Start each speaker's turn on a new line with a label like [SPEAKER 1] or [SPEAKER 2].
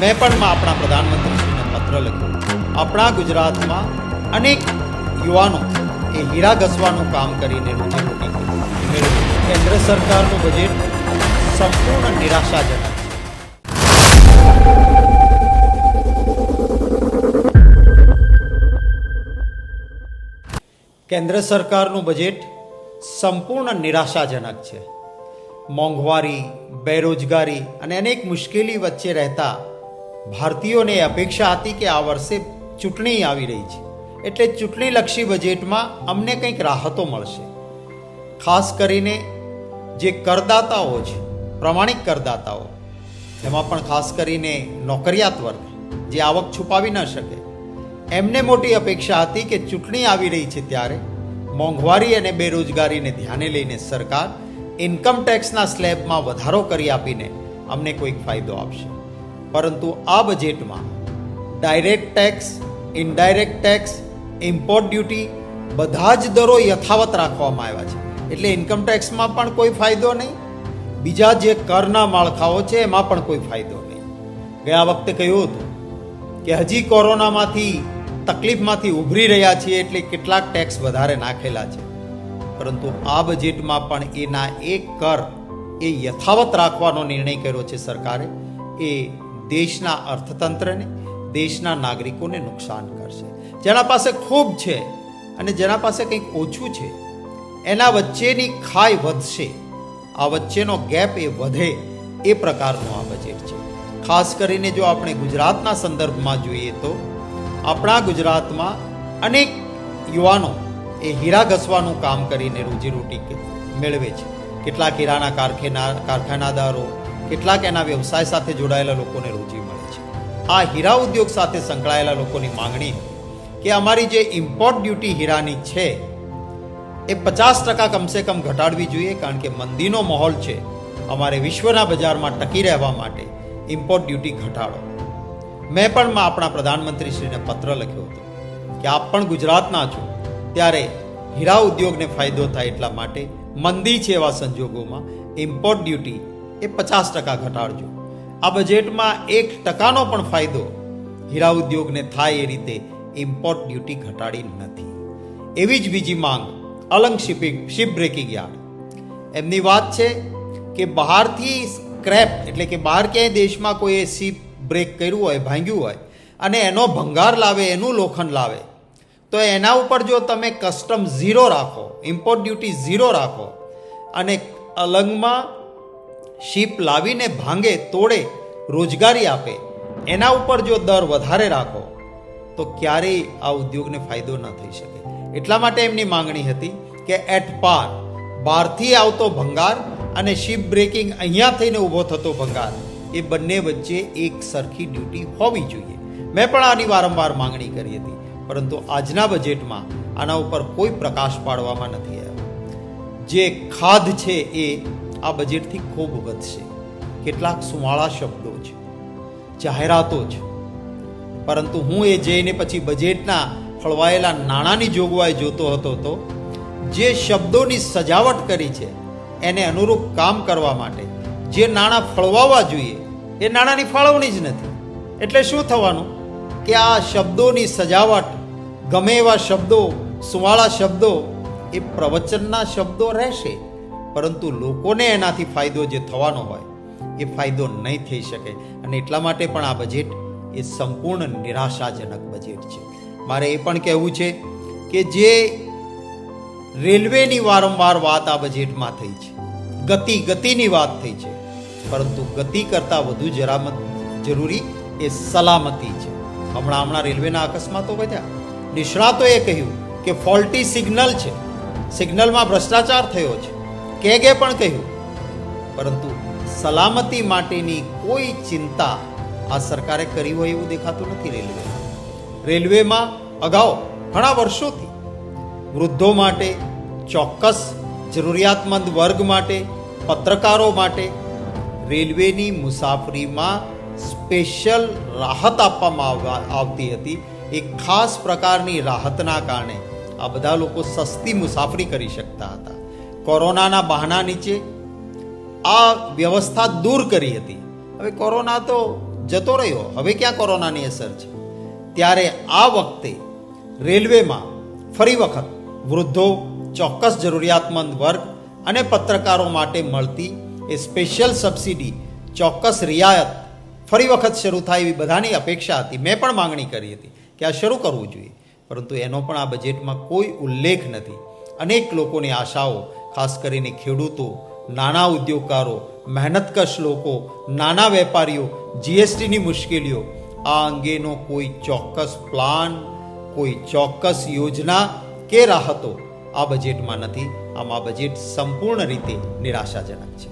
[SPEAKER 1] મેં પણ આપણા પ્રધાનમંત્રીશ્રીને પત્ર લખ્યો. આપણા ગુજરાતમાં અનેક યુવાનો એ હીરા ઘસવાનું કામ કરીને રોજીરોટી મેળવે. કેન્દ્ર સરકારનું બજેટ સંપૂર્ણ નિરાશાજનક છે. કેન્દ્ર સરકારનું બજેટ સંપૂર્ણ નિરાશાજનક છે. મોંઘવારી, બેરોજગારી અને અનેક મુશ્કેલી વચ્ચે રહેતા ભારતીયોને અપેક્ષા હતી કે આ વર્ષે ચૂંટણી આવી રહી છે, એટલે ચૂંટણીલક્ષી બજેટમાં અમને કંઈક રાહતો મળશે. ખાસ કરીને જે કરદાતાઓ છે, પ્રમાણિક કરદાતાઓ, એમાં પણ ખાસ કરીને નોકરિયાત વર્ગ જે આવક છુપાવી ન શકે, એમને મોટી અપેક્ષા હતી કે ચૂંટણી આવી રહી છે ત્યારે મોંઘવારી અને બેરોજગારીને ધ્યાને લઈને સરકાર ઇન્કમ ટેક્સના સ્લેબમાં વધારો કરી આપીને અમને કોઈક ફાયદો આપશે. પરંતુ આ બજેટમાં direct tax, indirect tax, import duty બધા જ દરો યથાવત રાખવામાં આવ્યા છે. એટલે ઇન્કમ ટેક્સમાં પણ કોઈ ફાયદો નહીં, બીજા જે કરના માળખાઓ છે એમાં પણ કોઈ ફાયદો નહીં. ગયા વખતે કહ્યું હતું કે હજી કોરોનામાંથી તકલીફમાંથી ઉભરી રહ્યા છીએ એટલે કેટલાક ટેક્સ વધારે નાખેલા છે, પરંતુ આ બજેટમાં પણ એના એક કર એ યથાવત રાખવાનો નિર્ણય કર્યો છે સરકારે. એ દેશના અર્થતંત્રને, દેશના નાગરિકોને નુકસાન કરશે. જેના પાસે ખૂબ છે અને જેના પાસે કંઈક ઓછું છે એના વચ્ચેની ખાઈ વધશે, આ વચ્ચેનો ગેપ એ વધે એ પ્રકારનું આ બજેટ છે. ખાસ કરીને જો આપણે ગુજરાતના સંદર્ભમાં જોઈએ તો આપણા ગુજરાતમાં અનેક યુવાનો એ હીરા ઘસવાનું કામ કરીને રોજીરોટી મેળવે છે. કેટલાક હીરાના કારખાનાદારો, કેટલાક એના વ્યવસાય સાથે જોડાયેલા લોકોને રોજી મળે છે. આ હીરા ઉદ્યોગ સાથે સંકળાયેલા લોકોની માંગણી કે અમારી જે ઇમ્પોર્ટ ડ્યુટી હીરાની છે એ 50% કમસે કમ ઘટાડવી જોઈએ, કારણ કે મંદીનો માહોલ છે. અમારે વિશ્વના બજારમાં ટકી રહેવા માટે ઇમ્પોર્ટ ડ્યુટી ઘટાડો. મેં પણ આપણા પ્રધાનમંત્રીશ્રીને પત્ર લખ્યો હતો કે આપ પણ ગુજરાતના છો, ત્યારે હીરા ઉદ્યોગને ફાયદો થાય એટલા માટે મંદી છે એવા સંજોગોમાં ઇમ્પોર્ટ ડ્યુટી એ 50% ઘટાડજો. આ બજેટમાં 1% પણ ફાયદો હીરા ઉદ્યોગને થાય એ રીતે ઇમ્પોર્ટ ડ્યુટી ઘટાડી નથી. એવી જ બીજી માંગ અલંગ શિપ બ્રેકિંગ યાર્ડ, એમની વાત છે કે બહારથી સ્ક્રેપ એટલે કે બહાર ક્યાંય દેશમાં કોઈ શિપ બ્રેક કર્યું હોય, ભાંગ્યું હોય અને એનો ભંગાર લાવે, એનું લોખંડ લાવે, તો એના ઉપર જો તમે કસ્ટમ ઝીરો રાખો, ઇમ્પોર્ટ ડ્યુટી ઝીરો રાખો અને અલંગમાં શિપ લાવીને ભાંગે, તોડે, રોજગારી આપે, એના ઉપર જો દર વધારે રાખો તો ક્યારેય આ ઉદ્યોગને ફાયદો ન થઈ શકે. એટલા માટે એમની માંગણી હતી કે એટ પાર બહારથી આવતો ભંગાર અને શિપ બ્રેકિંગ અહીંયા થઈને ઊભો થતો ભંગાર, એ બંને વચ્ચે એક સરખી ડ્યુટી હોવી જોઈએ. મેં પણ આની વારંવાર માંગણી કરી હતી, પરંતુ આજના બજેટમાં આના ઉપર કોઈ પ્રકાશ પાડવામાં નથી આવ્યો. જે ખાધ છે એ આ બજેટથી ખૂબ વધશે. કેટલાક સુવાળા શબ્દો છે, જાહેરાતો છે, પરંતુ હું એ જઈને પછી બજેટના ફળવાયેલા નાણાંની જોગવાઈ જોતો હતો તો જે શબ્દોની સજાવટ કરી છે એને અનુરૂપ કામ કરવા માટે જે નાણાં ફળવાવા જોઈએ એ નાણાંની ફાળવણી જ નથી. એટલે શું થવાનું કે આ શબ્દોની સજાવટ, ગમે એવા શબ્દો, સુવાળા શબ્દો એ પ્રવચનના શબ્દો રહેશે, પરંતુ લોકોને એનાથી ફાયદો જે થવાનો હોય એ ફાયદો નહીં થઈ શકે. અને એટલા માટે પણ આ બજેટ એ સંપૂર્ણ નિરાશાજનક બજેટ છે. મારે એ પણ કહેવું છે કે જે રેલવેની વારંવાર વાત આ બજેટમાં થઈ છે, ગતિની વાત થઈ છે, પરંતુ ગતિ કરતાં વધુ જરૂરી એ સલામતી છે. હમણાં રેલવેના અકસ્માતો વધ્યા. નિષ્ણાતોએ કહ્યું કે ફોલ્ટી સિગ્નલ છે, સિગ્નલમાં ભ્રષ્ટાચાર થયો છે, કેગે પણ કહ્યું, પરંતુ સલામતી માટેની કોઈ ચિંતા આ સરકારે કરી હોય એવું દેખાતું નથી. રેલવેમાં અગાઉ ઘણા વર્ષોથી વૃદ્ધો માટે, ચોક્કસ જરૂરિયાતમંદ વર્ગ માટે, પત્રકારો માટે રેલવેની મુસાફરીમાં સ્પેશિયલ રાહત આપવામાં આવતી હતી. એક ખાસ પ્રકારની રાહતના કારણે આ બધા લોકો સસ્તી મુસાફરી કરી શકતા હતા. કોરોનાના બહાના નીચે આ વ્યવસ્થા દૂર કરી હતી. હવે કોરોના તો જતો રહ્યો, હવે ક્યાં કોરોનાની અસર છે? ત્યારે આ વખતે રેલવેમાં ફરી વખત વૃદ્ધો, ચોક્કસ જરૂરિયાતમંદ વર્ગ અને પત્રકારો માટે મળતી એ સ્પેશિયલ સબસિડી, ચોક્કસ રિયાયત ફરી વખત શરૂ થાય એવી બધાની અપેક્ષા હતી. મેં પણ માંગણી કરી હતી કે આ શરૂ કરવું જોઈએ, પરંતુ એનો પણ આ બજેટમાં કોઈ ઉલ્લેખ નથી. અનેક લોકોની આશાઓ, ખાસ કરીને ખેડૂતો, નાના ઉદ્યોગકારો, મહેનતકશ લોકો, નાના વેપારીઓ, જીએસટીની મુશ્કેલીઓ, આ અંગેનો કોઈ ચોક્કસ પ્લાન, કોઈ ચોક્કસ યોજના કે રાહતો આ બજેટમાં નથી. આમ આ બજેટ સંપૂર્ણ રીતે નિરાશાજનક છે.